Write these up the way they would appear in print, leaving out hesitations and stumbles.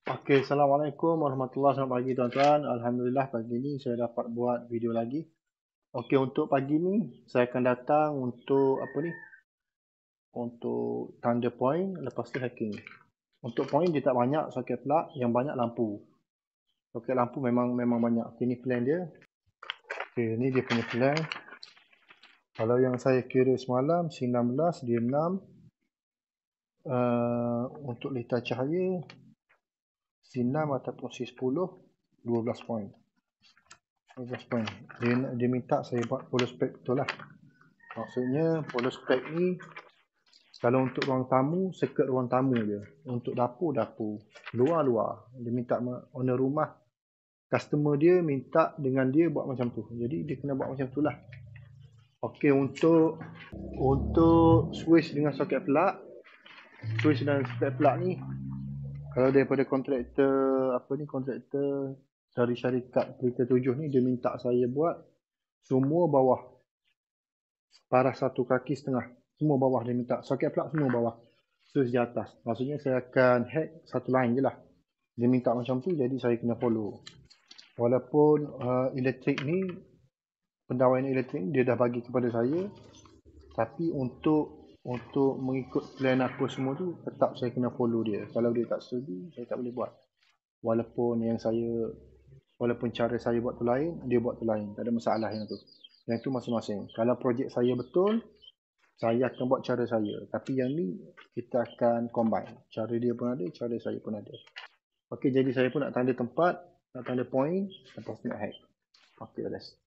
Okey, Assalamualaikum warahmatullahi wabarakatuh. Selamat pagi tuan-tuan. Alhamdulillah pagi ni saya dapat buat video lagi. Okey, untuk pagi ni saya akan datang untuk apa ni? Untuk tanda point, lepas tu hacking. Untuk point dia tak banyak soket plug, yang banyak lampu. Soket lampu memang banyak. Okey, ni plan dia. Okey, ni dia punya plan. Kalau yang saya kira semalam C16 dia 6. Untuk lita cahaya C6 ataupun C10 12 point. 12 point. Dia minta saya buat polo spec betul lah. Maksudnya polo spec ni kalau untuk ruang tamu, circuit ruang tamu je. Untuk dapur, luar. Dia minta owner rumah, customer dia minta dengan dia buat macam tu. Jadi dia kena buat macam tu lah. Okey, untuk switch dengan soket plug. Switch dan soket plug ni kalau daripada kontraktor dari syarikat Pelita 7 ni, dia minta saya buat semua bawah paras 1,5 kaki. Semua bawah dia minta. Soket plug semua bawah. Switch di atas. Maksudnya saya akan hack satu line je lah. Dia minta macam tu, jadi saya kena follow. Walaupun elektrik ni, pendawaian elektrik ni dia dah bagi kepada saya, tapi untuk mengikut plan apa semua tu, tetap saya kena follow dia. Kalau dia tak setuju, saya tak boleh buat. Walaupun cara saya buat tu lain, dia buat tu lain. Tak ada masalah yang tu. Yang tu masing-masing. Kalau projek saya betul, saya akan buat cara saya. Tapi yang ni, kita akan combine. Cara dia pun ada, cara saya pun ada. Okey, jadi saya pun nak tanda tempat, nak tanda point, lepas tu nak hack. Okey, let's.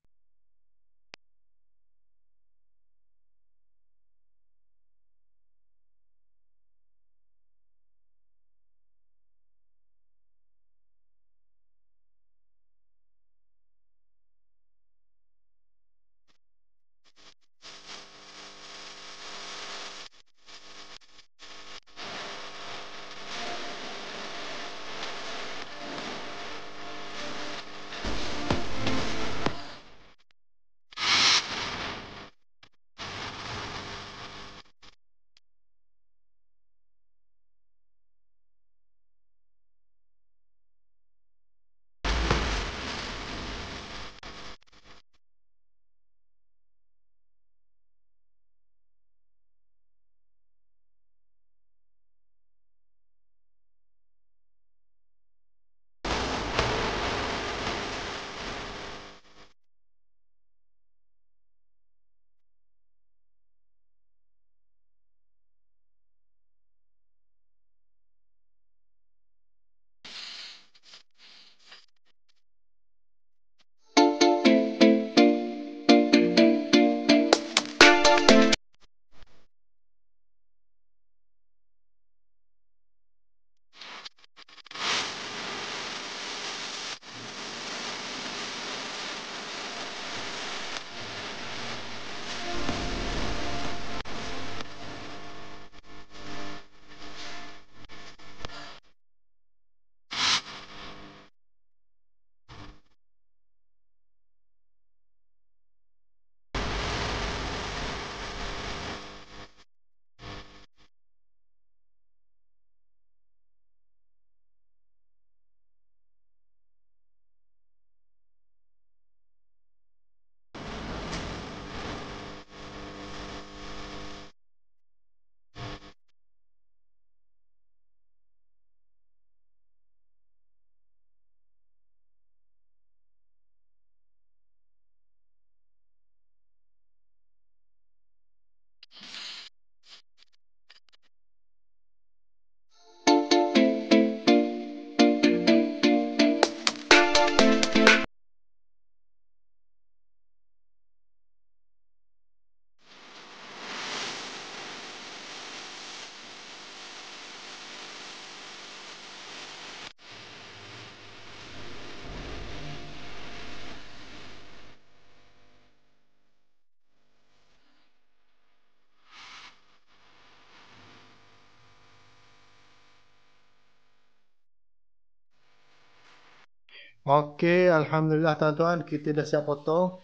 Okey, Alhamdulillah tuan-tuan, kita dah siap potong.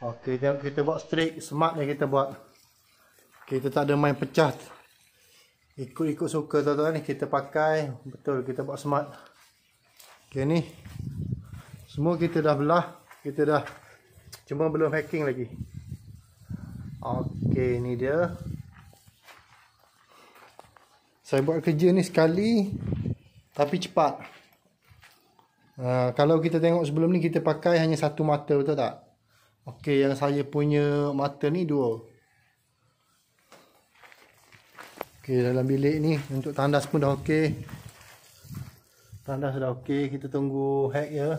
Okey, kita buat straight, smart ni kita buat. Kita tak ada main pecah. Ikut-ikut suka tuan-tuan ni, kita pakai betul, kita buat smart. Okay ni semua kita dah belah, kita dah, cuma belum hacking lagi. Okay, ni dia. Saya buat kerja ni sekali tapi cepat. Kalau kita tengok sebelum ni kita pakai hanya satu mata, betul tak? Okay, yang saya punya mata ni dua. Okay, dalam bilik ni untuk tandas pun dah okey. Tandas dah okey, kita tunggu hack ya.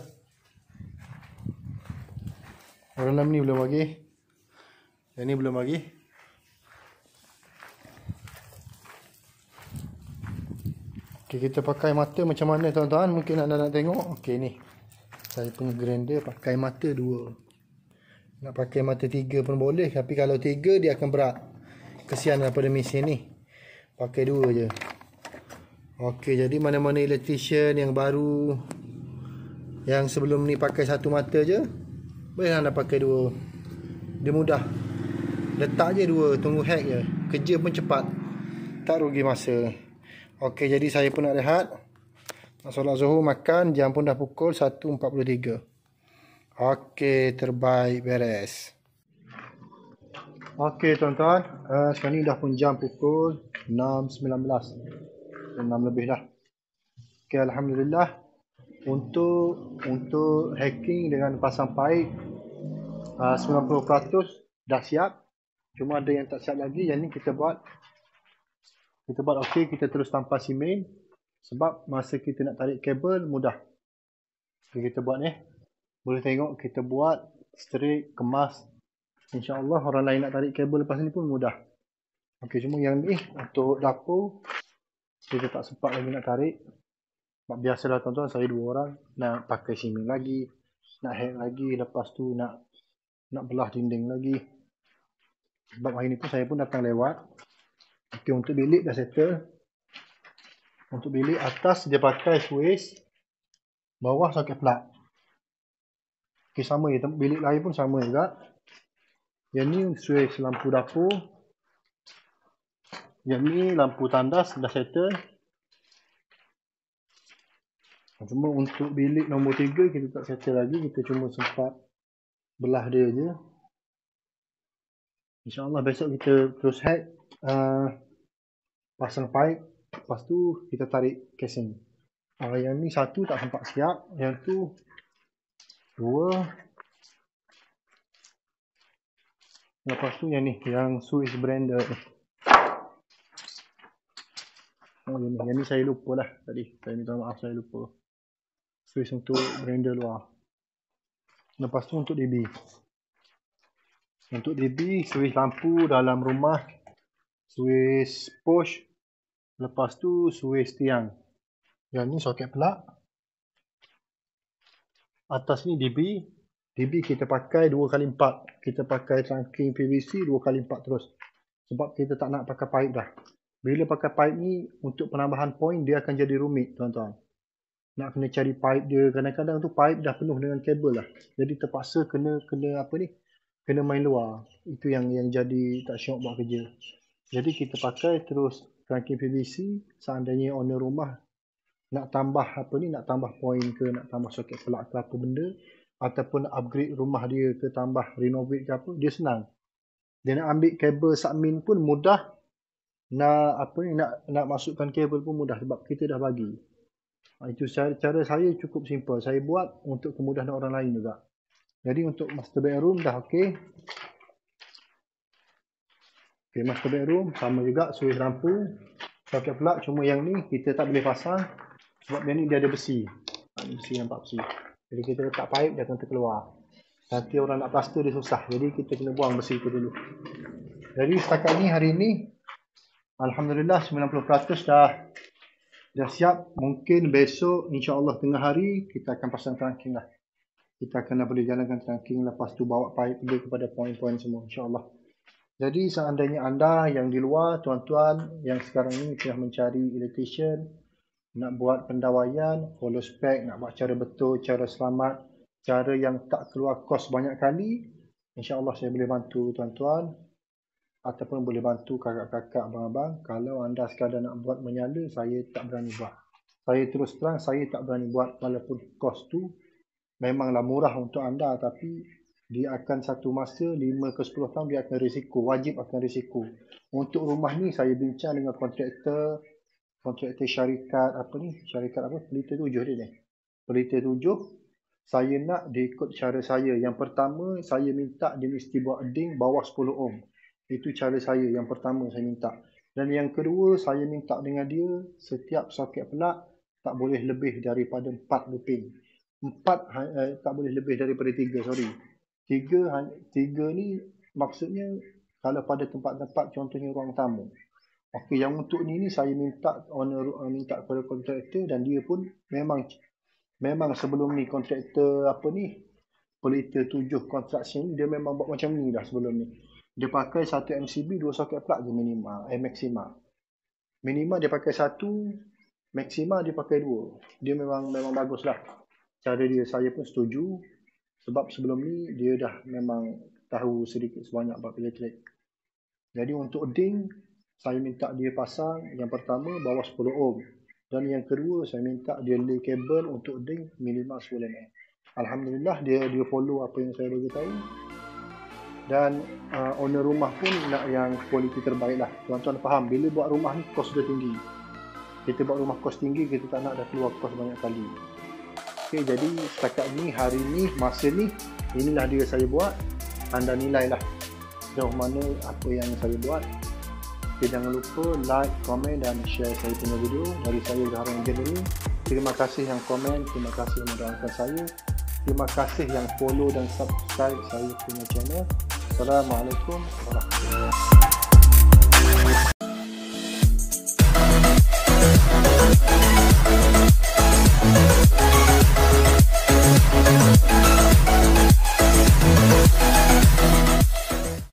Orang dalam ni belum lagi. Yang ni belum lagi. Okay, kita pakai mata macam mana tuan-tuan? Mungkin anda nak tengok. Okay ni, saya punya grinder pakai mata dua. Nak pakai mata tiga pun boleh, tapi kalau tiga dia akan berat. Kesian daripada mesin ni. Pakai dua je. Okey, jadi mana-mana electrician yang baru, yang sebelum ni pakai satu mata je, boleh anda pakai dua. Dia mudah. Letak je dua, tunggu hack je. Kerja pun cepat. Tak rugi masa. Okey, jadi saya pun nak rehat. Nak solat Zuhur, makan, jam pun dah pukul 1.43. Okey, terbaik, beres. Okey tuan-tuan, sekarang ni dah pun jam pukul 6.19. 6 lebih dah. Okey, alhamdulillah. Untuk hacking dengan pasang pipe 90% dah siap. Cuma ada yang tak siap lagi. Yang ni kita buat okey, kita terus tanpa simen. Sebab masa kita nak tarik kabel mudah. Okay, kita buat ni. Boleh tengok kita buat straight, kemas. InsyaAllah orang lain nak tarik kabel lepas ni pun mudah. Okey, cuma yang ni untuk dapur kita tak sempat lagi nak tarik. Sebab biasalah tuan-tuan, saya dua orang. Nak pakai simen lagi, nak hack lagi, lepas tu nak belah dinding lagi. Sebab hari ni pun saya pun datang lewat. Okey, untuk bilik dah settle. Untuk bilik atas dia pakai switch, bawah soket plug. Okey, sama je. Bilik lain pun sama juga. Yang ni switch lampu dapur. Yang ni lampu tandas dah settle. Cuma untuk bilik nombor 3 kita tak settle lagi. Kita cuma sempat belah dia je. InsyaAllah besok kita terus hack, pasang pipe. Lepas tu kita tarik casing. Yang ni satu tak sempat siap. Yang tu dua. Lepas tu yang ni, yang switch blender ni. Yang ni saya lupa lah tadi. Saya minta maaf, saya lupa. Switch untuk blender luar. Lepas tu untuk DB. Untuk DB, switch lampu dalam rumah. Switch push. Lepas tu switch tiang. Yang ni soket plug. Atas ni DB. DB kita pakai 2x4. Kita pakai trunking PVC 2x4 terus. Sebab kita tak nak pakai pipe dah. Bila pakai pipe ni, untuk penambahan point dia akan jadi rumit tuan-tuan. Nak kena cari pipe dia. Kadang-kadang tu pipe dah penuh dengan kabel lah. Jadi terpaksa kena apa ni? Kena main luar. Itu yang jadi tak syok buat kerja. Jadi kita pakai terus trunking PVC. Seandainya owner rumah nak tambah apa ni? Nak tambah point ke, nak tambah soket plug ke apa benda, ataupun upgrade rumah dia ke, tambah renovate ke apa, dia senang. Dia nak ambil kabel submin pun mudah. Nak masukkan kabel pun mudah sebab kita dah bagi. Itu cara saya cukup simple. Saya buat untuk kemudahan orang lain juga. Jadi untuk master bedroom dah okey. Okey, master bedroom sama juga, switch lampu, soket plug. Cuma yang ni kita tak boleh pasang sebab yang ni dia ada besi. Besi, nampak besi. Jadi kita letak pipe, dia akan terkeluar. Nanti orang nak plaster dia susah. Jadi kita kena buang besi tu dulu. Jadi setakat ni, hari ni alhamdulillah 90% dah siap. Mungkin besok insyaAllah tengah hari kita akan pasang trunking lah. Kita akan boleh jalankan trunking. Lepas tu bawa pipe dia kepada point-point semua insyaAllah. Jadi seandainya anda yang di luar, tuan-tuan yang sekarang ni tengah mencari electrician, nak buat pendawaian, follow spec, nak buat cara betul, cara selamat, cara yang tak keluar kos banyak kali, insyaAllah saya boleh bantu tuan-tuan. ataupun boleh bantu kakak-kakak, abang-abang. Kalau anda sekadar nak buat menyala, saya tak berani buat. Saya terus terang, saya tak berani buat walaupun kos tu memanglah murah untuk anda, tapi dia akan satu masa 5 ke 10 tahun dia akan risiko, wajib akan risiko. Untuk rumah ni saya bincang dengan kontraktor syarikat Pelita 7 dia ni. Pelita 7, saya nak dia ikut cara saya. Yang pertama, saya minta dia mesti buat ding bawah 10 ohm. Itu cara saya, yang pertama saya minta. Dan yang kedua, saya minta dengan dia setiap soket plug tak boleh lebih daripada 4 looping. 4 tak boleh lebih daripada 3, sorry. 3 ni maksudnya kalau pada tempat-tempat contohnya ruang tamu. Okey, yang untuk ni saya minta minta kepada kontraktor, dan dia pun memang sebelum ni kontraktor Pelita 7 Construction, dia memang buat macam ni dah sebelum ni. Dia pakai satu MCB, 2 soket plug je maksima. Minima dia pakai 1, maksima dia pakai 2. Dia memang bagus lah. Cara dia saya pun setuju. Sebab sebelum ni dia dah memang tahu sedikit sebanyak bab elektrik. Jadi untuk ding, saya minta dia pasang yang pertama bawah 10 ohm. Dan yang kedua saya minta dia lay kabel untuk ding minimal 10 mm. Alhamdulillah dia follow apa yang saya bagi tahu. Dan owner rumah pun nak yang kualiti terbaik lah. Tuan-tuan faham, bila buat rumah ni kos dia tinggi. Kita buat rumah kos tinggi, kita tak nak dah keluar kos banyak kali. Okey, jadi setakat ni, hari ni, masa ni, inilah dia saya buat. Anda nilailah sejauh mana apa yang saya buat. Okay, jangan lupa like, komen dan share saya punya video. Dari saya Zahra Engineering. Terima kasih yang komen, terima kasih yang mendoakan saya. Terima kasih yang follow dan subscribe saya punya channel. Assalamualaikum warahmatullahi wabarakatuh.